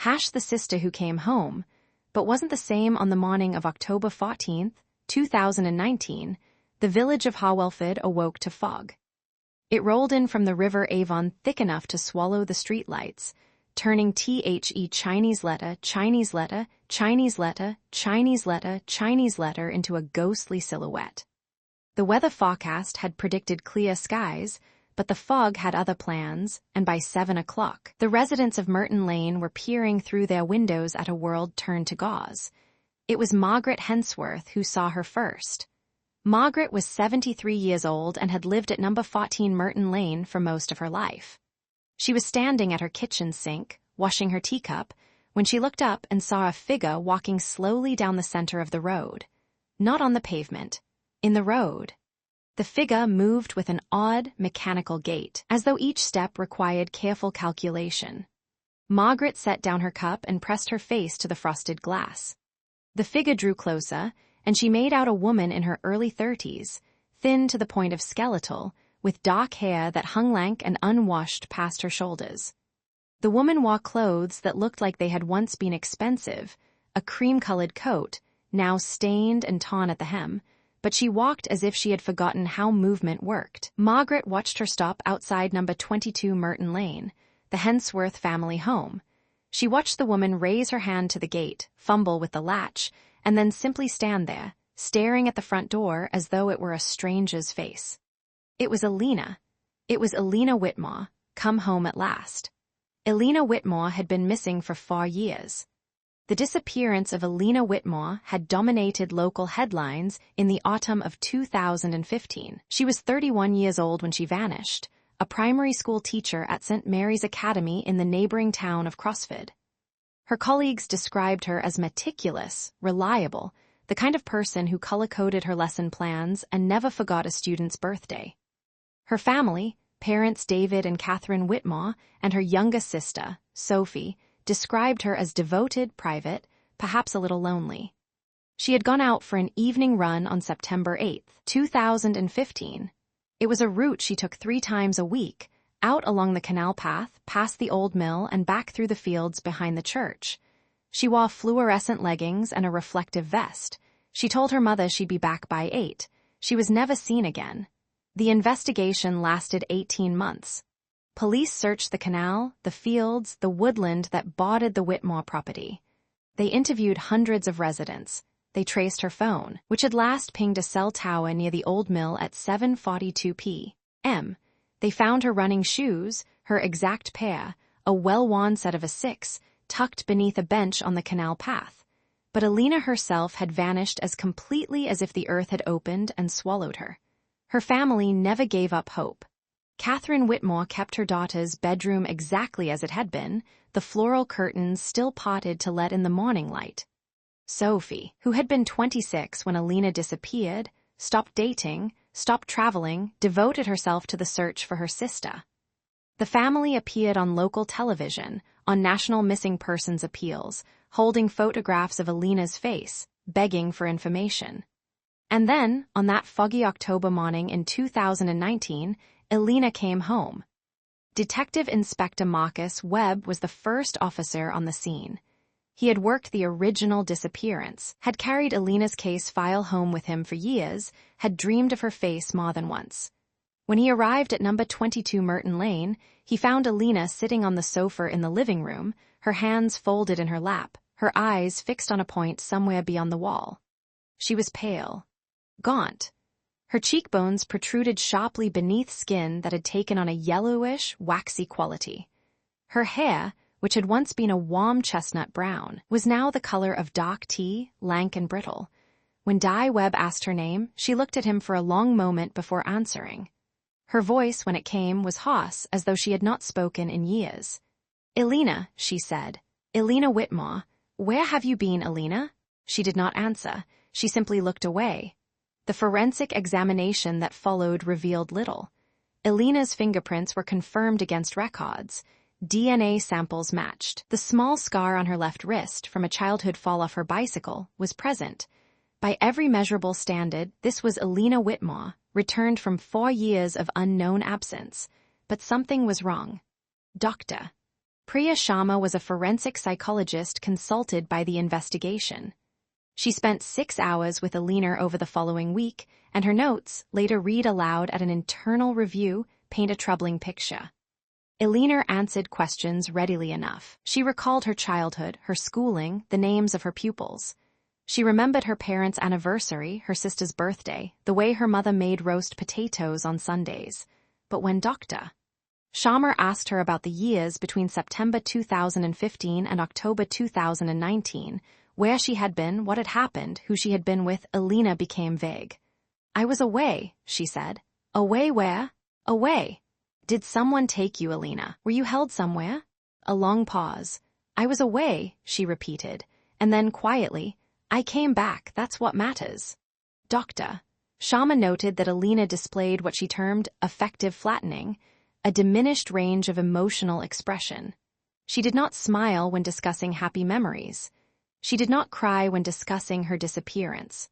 Hash the sister who came home, but wasn't the same on the morning of October 14, 2019, the village of Harwellford awoke to fog. It rolled in from the River Avon thick enough to swallow the streetlights, turning THE Chinese letter, Chinese letter, Chinese letter, Chinese letter, Chinese letter into a ghostly silhouette. The weather forecast had predicted clear skies, but the fog had other plans, and by 7 o'clock, the residents of Merton Lane were peering through their windows at a world turned to gauze. It was Margaret Hensworth who saw her first. Margaret was 73 years old and had lived at number 14 Merton Lane for most of her life. She was standing at her kitchen sink, washing her teacup, when she looked up and saw a figure walking slowly down the center of the road. Not on the pavement, in the road. The figure moved with an odd, mechanical gait, as though each step required careful calculation. Margaret set down her cup and pressed her face to the frosted glass. The figure drew closer, and she made out a woman in her early 30s, thin to the point of skeletal, with dark hair that hung lank and unwashed past her shoulders. The woman wore clothes that looked like they had once been expensive, a cream-colored coat, now stained and torn at the hem, but she walked as if she had forgotten how movement worked. Margaret watched her stop outside number 22 Merton Lane, the Hensworth family home. She watched the woman raise her hand to the gate, fumble with the latch, and then simply stand there, staring at the front door as though it were a stranger's face. It was Alina. It was Alina Whitmore, come home at last. Alina Whitmore had been missing for 4 years. The disappearance of Alina Whitmore had dominated local headlines in the autumn of 2015. She was 31 years old when she vanished, a primary school teacher at St. Mary's Academy in the neighboring town of Crossford. Her colleagues described her as meticulous, reliable, the kind of person who color-coded her lesson plans and never forgot a student's birthday. Her family, parents David and Catherine Whitmore, and her youngest sister, Sophie, described her as devoted, private, perhaps a little lonely. She had gone out for an evening run on September 8, 2015. It was a route she took 3 times a week, out along the canal path, past the old mill, and back through the fields behind the church. She wore fluorescent leggings and a reflective vest. She told her mother she'd be back by 8. She was never seen again. The investigation lasted 18 months. Police searched the canal, the fields, the woodland that bordered the Whitmore property. They interviewed hundreds of residents. They traced her phone, which had last pinged a cell tower near the old mill at 7:42 p.m. They found her running shoes, her exact pair, a well-worn set of Asics, tucked beneath a bench on the canal path. But Alina herself had vanished as completely as if the earth had opened and swallowed her. Her family never gave up hope. Catherine Whitmore kept her daughter's bedroom exactly as it had been, the floral curtains still parted to let in the morning light. Sophie, who had been 26 when Alina disappeared, stopped dating, stopped traveling, devoted herself to the search for her sister. The family appeared on local television, on national missing persons appeals, holding photographs of Alina's face, begging for information. And then, on that foggy October morning in 2019, Alina came home. Detective Inspector Marcus Webb was the first officer on the scene. He had worked the original disappearance, had carried Alina's case file home with him for years, had dreamed of her face more than once. When he arrived at number 22 Merton Lane, he found Alina sitting on the sofa in the living room, her hands folded in her lap, her eyes fixed on a point somewhere beyond the wall. She was pale, gaunt. Her cheekbones protruded sharply beneath skin that had taken on a yellowish, waxy quality. Her hair, which had once been a warm chestnut brown, was now the color of dark tea, lank and brittle. When Di Webb asked her name, she looked at him for a long moment before answering. Her voice, when it came, was hoarse, as though she had not spoken in years. "Alina," she said. "Alina Whitmore. Where have you been, Alina?" She did not answer. She simply looked away. The forensic examination that followed revealed little. Alina's fingerprints were confirmed against records. DNA samples matched. The small scar on her left wrist from a childhood fall off her bicycle was present. By every measurable standard, this was Alina Whitmore, returned from 4 years of unknown absence. But something was wrong. Doctor. Priya Sharma was a forensic psychologist consulted by the investigation. She spent 6 hours with Alina over the following week, and her notes, later read aloud at an internal review, paint a troubling picture. Alina answered questions readily enough. She recalled her childhood, her schooling, the names of her pupils. She remembered her parents' anniversary, her sister's birthday, the way her mother made roast potatoes on Sundays. But when Dr. Sharma asked her about the years between September 2015 and October 2019, where she had been, what had happened, who she had been with, Alina became vague. "I was away," she said. "Away where?" "Away." "Did someone take you, Alina? Were you held somewhere?" A long pause. "I was away," she repeated, and then quietly, "I came back, that's what matters." Dr. Sharma noted that Alina displayed what she termed affective flattening, a diminished range of emotional expression. She did not smile when discussing happy memories. She did not cry when discussing her disappearance.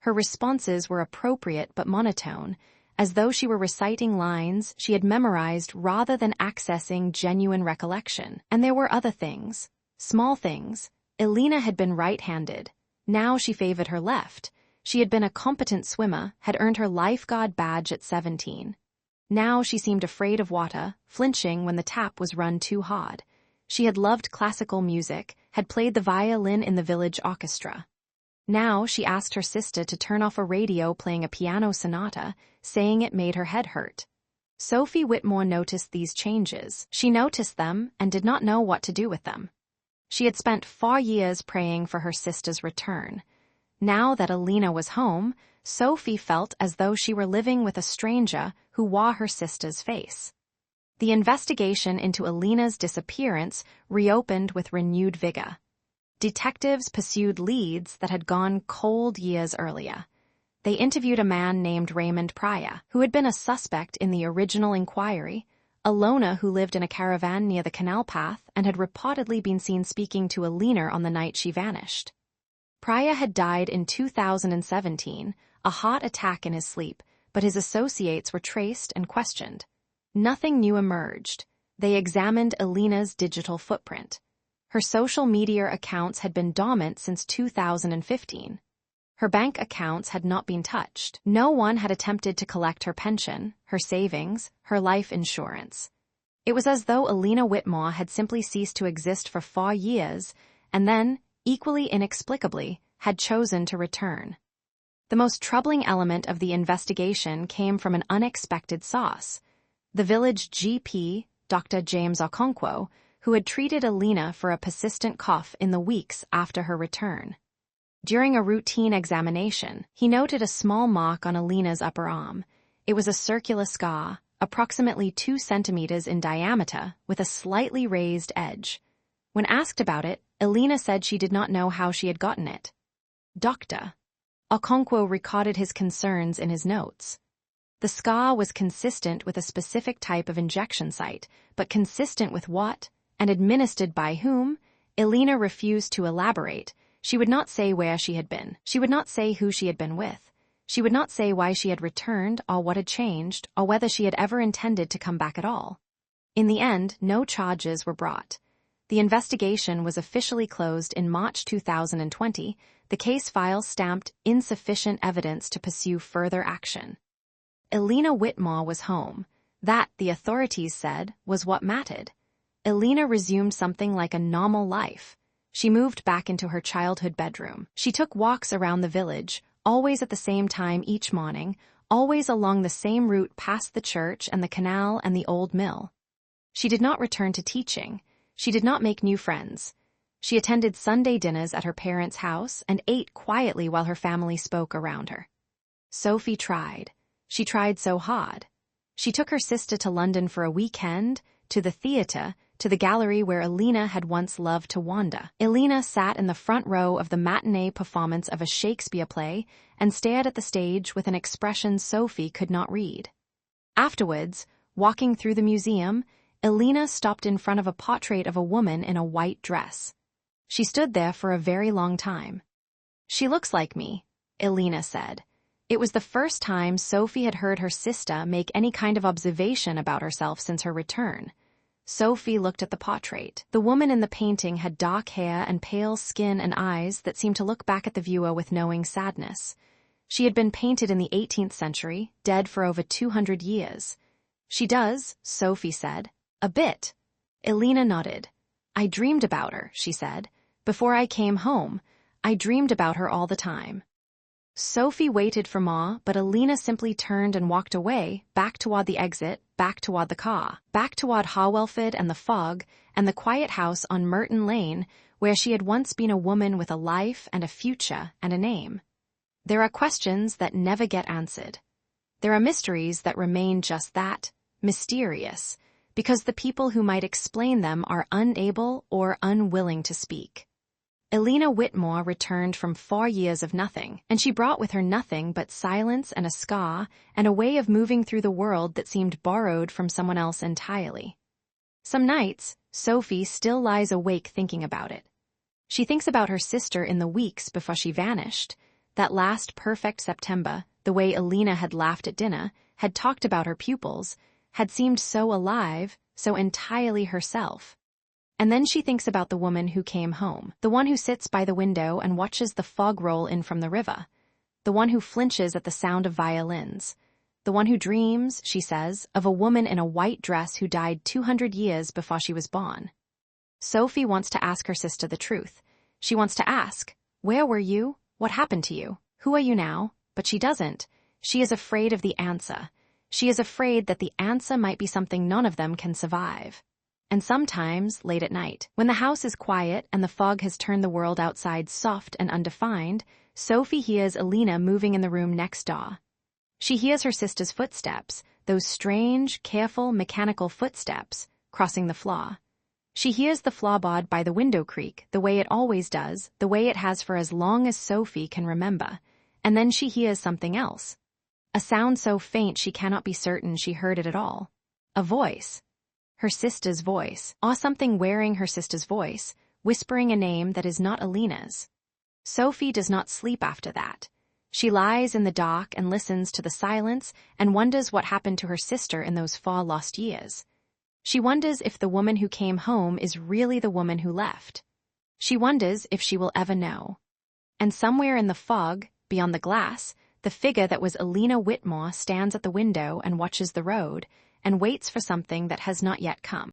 Her responses were appropriate but monotone, as though she were reciting lines she had memorized rather than accessing genuine recollection. And there were other things, small things. Alina had been right-handed. Now she favored her left. She had been a competent swimmer, had earned her lifeguard badge at 17. Now she seemed afraid of water, flinching when the tap was run too hard. She had loved classical music, had played the violin in the village orchestra. Now she asked her sister to turn off a radio playing a piano sonata, saying it made her head hurt. Sophie Whitmore noticed these changes. She noticed them and did not know what to do with them. She had spent 4 years praying for her sister's return. Now that Alina was home, Sophie felt as though she were living with a stranger who wore her sister's face. The investigation into Alina's disappearance reopened with renewed vigor. Detectives pursued leads that had gone cold years earlier. They interviewed a man named Raymond Pryor, who had been a suspect in the original inquiry, a loner who lived in a caravan near the canal path and had reportedly been seen speaking to Alina on the night she vanished. Pryor had died in 2017, a heart attack in his sleep, but his associates were traced and questioned. Nothing new emerged. They examined Alina's digital footprint. Her social media accounts had been dormant since 2015. Her bank accounts had not been touched. No one had attempted to collect her pension, her savings, her life insurance. It was as though Alina Whitmore had simply ceased to exist for 4 years and then, equally inexplicably, had chosen to return. The most troubling element of the investigation came from an unexpected source. The village GP, Dr. James Okonkwo, who had treated Alina for a persistent cough in the weeks after her return. During a routine examination, he noted a small mark on Alina's upper arm. It was a circular scar, approximately 2 centimeters in diameter, with a slightly raised edge. When asked about it, Alina said she did not know how she had gotten it. Dr. Okonkwo recorded his concerns in his notes. The scar was consistent with a specific type of injection site, but consistent with what, and administered by whom, Alina refused to elaborate. She would not say where she had been. She would not say who she had been with. She would not say why she had returned or what had changed or whether she had ever intended to come back at all. In the end, no charges were brought. The investigation was officially closed in March 2020, the case file stamped insufficient evidence to pursue further action. Alina Whitmore was home. That, the authorities said, was what mattered. Alina resumed something like a normal life. She moved back into her childhood bedroom. She took walks around the village, always at the same time each morning, always along the same route past the church and the canal and the old mill. She did not return to teaching. She did not make new friends. She attended Sunday dinners at her parents' house and ate quietly while her family spoke around her. Sophie tried. She tried so hard. She took her sister to London for a weekend, to the theatre, to the gallery where Alina had once loved to wander. Alina sat in the front row of the matinee performance of a Shakespeare play and stared at the stage with an expression Sophie could not read. Afterwards, walking through the museum, Alina stopped in front of a portrait of a woman in a white dress. She stood there for a very long time. "She looks like me," Alina said. It was the first time Sophie had heard her sister make any kind of observation about herself since her return. Sophie looked at the portrait. The woman in the painting had dark hair and pale skin and eyes that seemed to look back at the viewer with knowing sadness. She had been painted in the 18th century, dead for over 200 years. "She does," Sophie said. "A bit." Elena nodded. "I dreamed about her," she said. "Before I came home, I dreamed about her all the time." Sophie waited for more, but Elena simply turned and walked away, back toward the exit, back toward the car, back toward Harwellford and the fog, and the quiet house on Merton Lane, where she had once been a woman with a life and a future and a name. There are questions that never get answered. There are mysteries that remain just that, mysterious, because the people who might explain them are unable or unwilling to speak. Elena Whitmore returned from 4 years of nothing, and she brought with her nothing but silence and a scar and a way of moving through the world that seemed borrowed from someone else entirely. Some nights, Sophie still lies awake thinking about it. She thinks about her sister in the weeks before she vanished. That last perfect September, the way Elena had laughed at dinner, had talked about her pupils, had seemed so alive, so entirely herself. And then she thinks about the woman who came home, the one who sits by the window and watches the fog roll in from the river, the one who flinches at the sound of violins, the one who dreams, she says, of a woman in a white dress who died 200 years before she was born. Sophie wants to ask her sister the truth. She wants to ask, "Where were you? What happened to you? Who are you now?" But she doesn't. She is afraid of the answer. She is afraid that the answer might be something none of them can survive. And sometimes, late at night, when the house is quiet and the fog has turned the world outside soft and undefined, Sophie hears Elena moving in the room next door. She hears her sister's footsteps, those strange, careful, mechanical footsteps, crossing the floor. She hears the floorboard by the window creak, the way it always does, the way it has for as long as Sophie can remember. And then she hears something else. A sound so faint she cannot be certain she heard it at all. A voice. Her sister's voice, or something wearing her sister's voice, whispering a name that is not Elena's. Sophie does not sleep after that. She lies in the dark and listens to the silence and wonders what happened to her sister in those 4 lost years. She wonders if the woman who came home is really the woman who left. She wonders if she will ever know. And somewhere in the fog, beyond the glass, the figure that was Elena Whitmore stands at the window and watches the road, and waits for something that has not yet come.